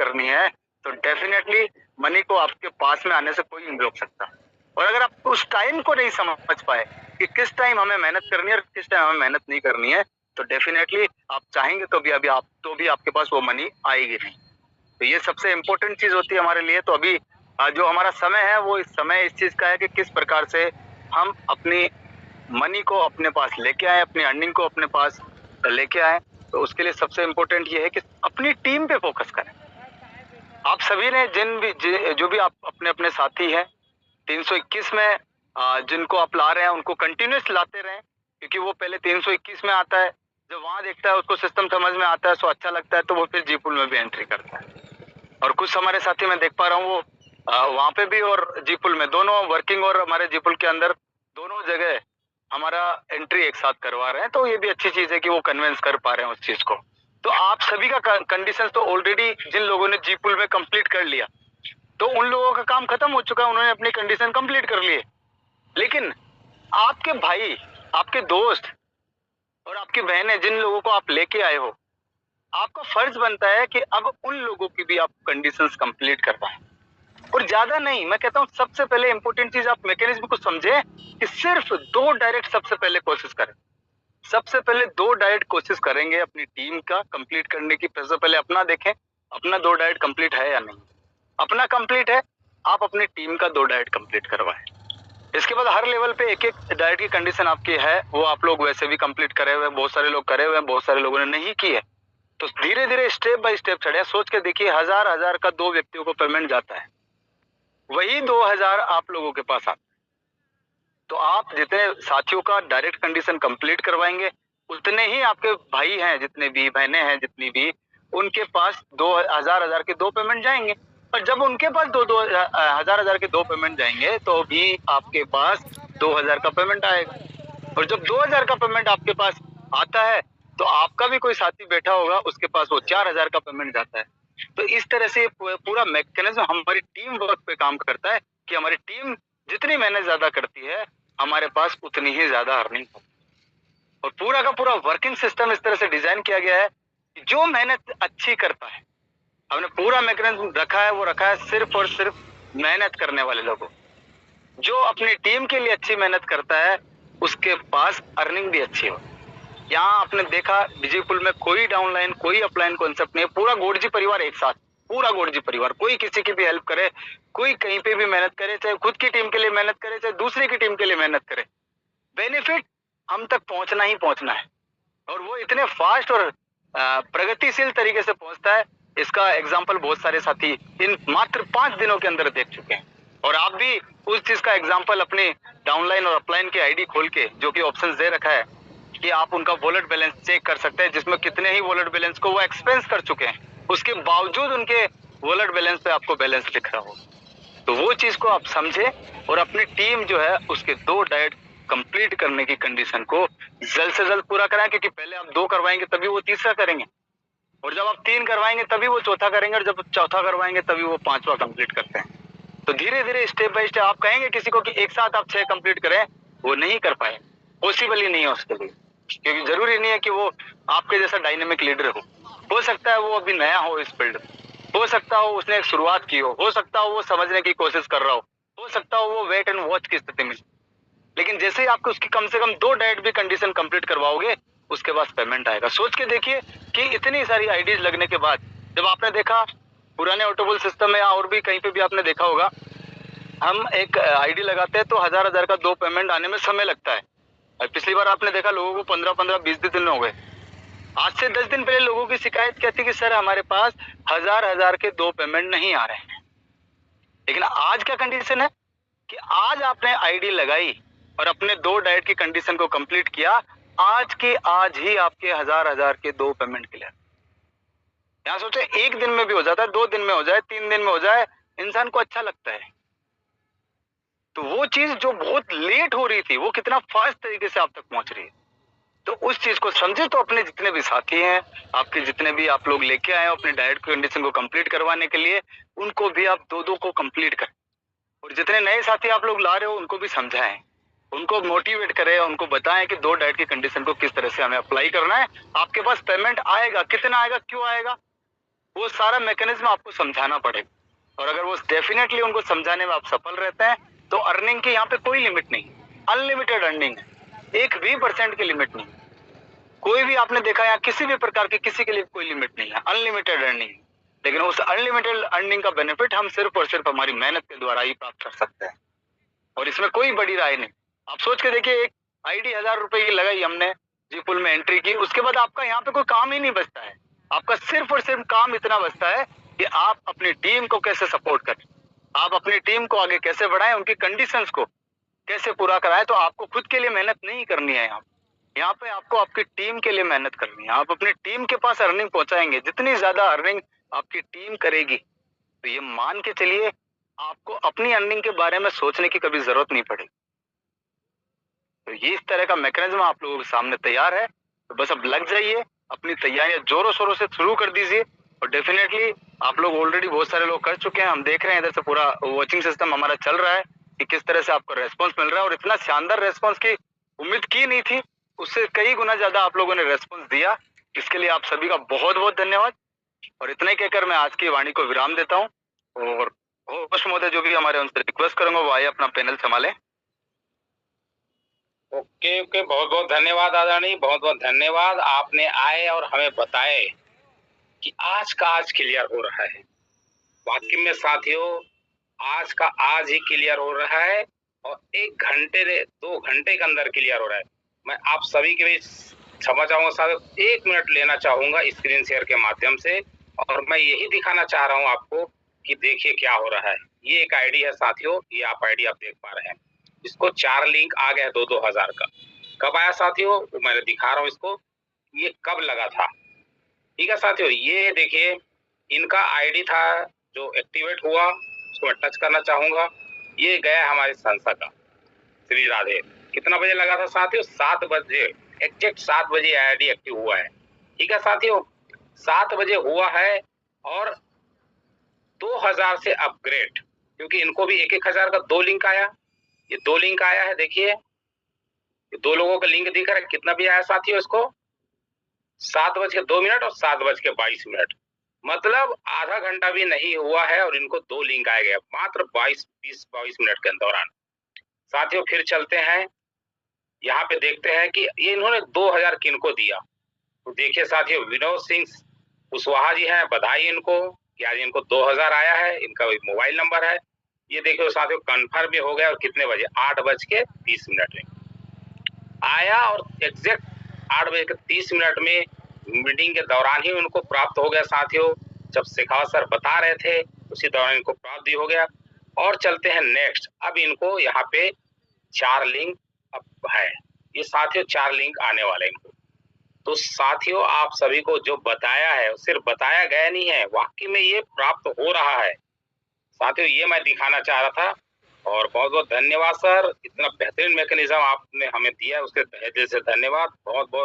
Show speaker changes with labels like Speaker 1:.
Speaker 1: करनी है तो डेफिनेटली मनी को आपके पास में आने से कोई नहीं रोक सकता। और अगर आप उस टाइम को नहीं समझ पाए कि किस टाइम हमें मेहनत करनी है और किस टाइम हमें मेहनत नहीं करनी है, तो डेफिनेटली आप चाहेंगे तो भी अभी आपके पास वो मनी आएगी नहीं। तो ये सबसे इम्पोर्टेंट चीज होती है हमारे लिए। तो अभी जो हमारा समय है वो इस समय इस चीज का है कि किस प्रकार से हम अपनी मनी को अपने पास लेके आए, अपनी अर्निंग को अपने पास लेके आए। तो उसके लिए सबसे इम्पोर्टेंट ये है कि अपनी टीम पे फोकस करें। आप सभी ने जो भी आप अपने अपने साथी हैं 321 में जिनको आप ला रहे हैं उनको कंटिन्यूस लाते रहें, क्योंकि वो पहले 321 में आता है, जब वहां देखता है उसको सिस्टम समझ में आता है, सो अच्छा लगता है, तो वो फिर जीपुल में भी एंट्री करता है। और कुछ हमारे साथी मैं देख पा रहा हूँ वो वहां पे भी और जीपुल में दोनों वर्किंग और हमारे जीपुल के अंदर दोनों जगह हमारा एंट्री एक साथ करवा रहे हैं। तो ये भी अच्छी चीज है कि वो कन्विंस कर पा रहे हैं उस चीज को। तो आप सभी का कंडीशन तो ऑलरेडी जिन लोगों ने जीपुल में कंप्लीट कर लिया तो उन लोगों का काम खत्म हो चुका है, उन्होंने अपनी कंडीशन कंप्लीट कर ली है। लेकिन आपके भाई, आपके दोस्त और आपकी बहनें जिन लोगों को आप लेके आए हो, आपका फर्ज बनता है कि अब उन लोगों की भी आप कंडीशंस कंप्लीट करवाएं। और ज्यादा नहीं, मैं कहता हूं सबसे पहले इंपॉर्टेंट चीज आप मैकेनिज्म को समझे कि सिर्फ 2 डायरेक्ट सबसे पहले कोशिश करें। सबसे पहले 2 डायरेक्ट कोशिश करेंगे अपनी टीम का कंप्लीट करने की। सबसे पहले अपना देखें, अपना 2 डायरेक्ट कंप्लीट है या नहीं। अपना कंप्लीट है, आप अपनी टीम का 2 डायरेक्ट कंप्लीट करवाएं। इसके बाद हर लेवल पे एक एक डायरेक्ट की कंडीशन आपकी है, वो आप लोग वैसे भी कंप्लीट करे हुए, बहुत सारे लोग करे हुए, बहुत सारे लोगों ने नहीं की है। तो धीरे धीरे स्टेप बाय स्टेप चढ़े। सोच के देखिए, 1000 का 2 व्यक्तियों को पेमेंट जाता है, वही 2000 आप लोगों के पास आता है। तो आप जितने साथियों का डायरेक्ट कंडीशन कंप्लीट करवाएंगे उतने ही आपके भाई हैं, जितने भी बहनें हैं, जितनी भी, उनके पास 2000 के 2 पेमेंट जाएंगे। और जब उनके पास 2000 के 2 पेमेंट जाएंगे तो भी आपके पास 2000 का पेमेंट आएगा। और जब 2000 का पेमेंट आपके पास आता है तो आपका भी कोई साथी बैठा होगा, उसके पास वो 4000 का पेमेंट जाता है। तो इस तरह से पूरा मैकेनिज्म हमारी टीम वर्क पे काम करता है कि हमारी टीम जितनी मेहनत ज्यादा करती है हमारे पास उतनी ही ज्यादा अर्निंग होती है। और पूरा का पूरा वर्किंग सिस्टम इस तरह से डिजाइन किया गया है कि जो मेहनत अच्छी करता है, हमने पूरा मैकेनिज्म रखा है, वो रखा है सिर्फ और सिर्फ मेहनत करने वाले लोगों। जो अपनी टीम के लिए अच्छी मेहनत करता है उसके पास अर्निंग भी अच्छी हो। यहाँ आपने देखा विजयपुल में कोई डाउनलाइन कोई अपलाइन कॉन्सेप्ट नहीं है, पूरा गोडजी परिवार एक साथ, पूरा गोडजी परिवार, कोई किसी की भी हेल्प करे, कोई कहीं पे भी मेहनत करे, चाहे खुद की टीम के लिए मेहनत करे, चाहे दूसरे की टीम के लिए मेहनत करे, बेनिफिट हम तक पहुंचना ही पहुंचना है। और वो इतने फास्ट और प्रगतिशील तरीके से पहुंचता है, इसका एग्जाम्पल बहुत सारे साथी इन मात्र 5 दिनों के अंदर देख चुके हैं। और आप भी उस चीज का एग्जाम्पल अपने डाउनलाइन और अपलाइन की आईडी खोल के, जो कि ऑप्शन दे रखा है कि आप उनका वॉलेट बैलेंस चेक कर सकते हैं, जिसमें कितने ही वॉलेट बैलेंस को वो एक्सपेंस कर चुके हैं, उसके बावजूद उनके वॉलेट बैलेंस पे आपको बैलेंस दिख रहा हो। तो वो चीज को आप समझे और अपनी टीम जो है उसके 2 डाइट कंप्लीट करने की कंडीशन को जल्द से जल्द पूरा कराएं, क्योंकि पहले आप 2 करवाएंगे तभी वो तीसरा करेंगे, और जब आप 3 करवाएंगे तभी वो चौथा करेंगे, और जब चौथा करवाएंगे तभी वो 5वां कंप्लीट करते हैं। तो धीरे धीरे स्टेप बाय स्टेप आप कहेंगे किसी को कि एक साथ आप 6 कंप्लीट करें, वो नहीं कर पाए, पॉसिबल ही नहीं है उसके लिए, क्योंकि जरूरी नहीं है कि वो आपके जैसा डायनेमिक लीडर हो सकता है वो अभी नया हो इस फील्ड में, हो सकता हो उसने एक शुरुआत की हो सकता हो वो समझने की कोशिश कर रहा हो सकता हो वो वेट एंड वॉच की स्थिति में। लेकिन जैसे ही आपको उसकी कम से कम 2 डाइट भी कंडीशन कंप्लीट करवाओगे उसके बाद पेमेंट आएगा। सोच के देखिए कि इतनी सारी आईडीज लगने के बाद, जब आपने देखा पुराने ऑटोबुल सिस्टम में और भी कहीं पे भी आपने देखा होगा, हम एक आईडी लगाते हैं तो 1000 का 2 पेमेंट आने में समय लगता है। और पिछली बार आपने देखा लोगों को 15-15 20 दिन हो गए। आज से 10 दिन पहले लोगों की शिकायत क्या थी कि सर हमारे पास 1000 के 2 पेमेंट नहीं आ रहे हैं। लेकिन आज क्या कंडीशन है कि आज आपने आईडी लगाई और अपने 2 डाइट की कंडीशन को कंप्लीट किया, आज के आज ही आपके 1000 के 2 पेमेंट क्लियर। यहाँ सोचे 1 दिन में भी हो जाता है, 2 दिन में हो जाए, 3 दिन में हो जाए, इंसान को अच्छा लगता है। तो वो चीज जो बहुत लेट हो रही थी वो कितना फास्ट तरीके से आप तक पहुंच रही है। तो उस चीज को समझे। तो अपने जितने भी साथी हैं, आपके जितने भी आप लोग लेके आए हो अपने डाइट कंडीशन को कंप्लीट करवाने के लिए, उनको भी आप 2 को कंप्लीट करें। और जितने नए साथी आप लोग ला रहे हो उनको भी समझाएं, उनको मोटिवेट करें, उनको बताएं कि 2 डाइट की कंडीशन को किस तरह से हमें अप्लाई करना है। आपके पास पेमेंट आएगा, कितना आएगा, क्यों आएगा, वो सारा मैकेनिज्म आपको समझाना पड़ेगा। और अगर वो डेफिनेटली उनको समझाने में आप सफल रहते हैं तो अर्निंग की यहाँ पे कोई लिमिट नहीं, अनलिमिटेड अर्निंग है, 1% की लिमिट नहीं। कोई भी आपने देखा यहाँ किसी भी प्रकार की किसी के लिए कोई लिमिट नहीं है, अनलिमिटेड अर्निंग। लेकिन उस अनलिमिटेड अर्निंग का बेनिफिट हम सिर्फ और सिर्फ हमारी मेहनत के द्वारा ही प्राप्त कर सकते हैं, और इसमें कोई बड़ी राय नहीं। आप सोच के देखिए, एक आईडी 1000 रुपए की लगाई हमने, जी पुल में एंट्री की, उसके बाद आपका यहाँ पे कोई काम ही नहीं बचता है। आपका सिर्फ और सिर्फ काम इतना बचता है कि आप अपनी टीम को कैसे सपोर्ट करें, आप अपनी टीम को आगे कैसे बढ़ाएं, उनकी कंडीशंस को कैसे पूरा कराएं। तो आपको खुद के लिए मेहनत नहीं करनी है, यहाँ पे आपको आपकी टीम के लिए मेहनत करनी है। आप अपनी टीम के पास अर्निंग पहुंचाएंगे, जितनी ज्यादा अर्निंग आपकी टीम करेगी तो ये मान के चलिए आपको अपनी अर्निंग के बारे में सोचने की कभी जरूरत नहीं पड़ेगी। तो ये इस तरह का मैकेनिज्म आप लोगों के सामने तैयार है, तो बस अब लग जाइए, अपनी तैयारियां जोरों शोरों से शुरू कर दीजिए। और डेफिनेटली आप लोग ऑलरेडी बहुत सारे लोग कर चुके हैं, हम देख रहे हैं इधर से पूरा वॉचिंग सिस्टम हमारा चल रहा है कि किस तरह से आपको रेस्पॉन्स मिल रहा है। और इतना शानदार रेस्पॉन्स की उम्मीद की नहीं थी, उससे कई गुना ज्यादा आप लोगों ने रेस्पॉन्स दिया। इसके लिए आप सभी का बहुत बहुत धन्यवाद। और इतना ही कहकर मैं आज की वाणी को विराम देता हूँ, और होस्ट महोदय जो भी हमारे उनसे रिक्वेस्ट करूंगा वो आए अपना पैनल संभालें।
Speaker 2: ओके ओके, बहुत बहुत धन्यवाद आदरणीय, बहुत बहुत धन्यवाद। आपने आए और हमें बताए कि आज का आज क्लियर हो रहा है। वाकई में साथियों, आज का आज ही क्लियर हो रहा है और 1 घंटे 2 घंटे के अंदर क्लियर हो रहा है। मैं आप सभी के बीच क्षमा चाहूंगा साथियों, 1 मिनट लेना चाहूंगा स्क्रीन शेयर के माध्यम से, और मैं यही दिखाना चाह रहा हूं आपको कि देखिए क्या हो रहा है। ये एक आईडी है साथियों, ये आईडी आप देख पा रहे हैं, इसको 4 लिंक आ गया 2-2 हजार का। कब आया साथियों, वो मैं दिखा रहा हूँ इसको, ये कब लगा था। ठीक है साथियों, ये देखिए इनका आईडी था जो एक्टिवेट हुआ, उसको मैं टच करना चाहूंगा। ये गया हमारे संस्था का, श्री राधे। कितना बजे लगा था साथियों, 7 बजे, एग्जैक्ट 7 बजे आईडी एक्टिव हुआ है। ठीक है साथियों, 7 बजे हुआ है, और 2000 से अपग्रेड, क्योंकि इनको भी 1-1 हजार का 2 लिंक आया। ये 2 लिंक आया है, देखिए 2 लोगों का लिंक दिख रहा है। कितना भी आया साथियों इसको, 7:02 और 7:22, मतलब आधा घंटा भी नहीं हुआ है और इनको 2 लिंक आए गए मात्र 20-22 मिनट के दौरान। साथियों फिर चलते हैं, यहाँ पे देखते हैं कि ये इन्होंने 2000 किनको दिया। तो देखिए साथियों, विनोद सिंह कुशवाहा जी हैं, बधाई इनको कि आज इनको 2000 आया है। इनका मोबाइल नंबर है, ये देखिए साथियों कन्फर्म भी हो गया। और कितने बजे, 8:30 में आया, और एग्जैक्ट 8:30 में मीटिंग के दौरान ही उनको प्राप्त हो गया साथियों। जब शेखावत सर बता रहे थे उसी दौरान इनको प्राप्त भी हो गया। और चलते हैं नेक्स्ट, अब इनको यहाँ पे 4 लिंक अब है, ये साथियों 4 लिंक आने वाले इनको। तो साथियों आप सभी को जो बताया है सिर्फ बताया गया नहीं है, वाकई में ये प्राप्त हो रहा है साथियों, ये मैं दिखाना चाह रहा था। और बहुत बहुत धन्यवाद सर, इतना बेहतरीन मैकेनिज्म आपने हमें दिया, उसके तहे दिल से धन्यवाद, बहुत बहुत।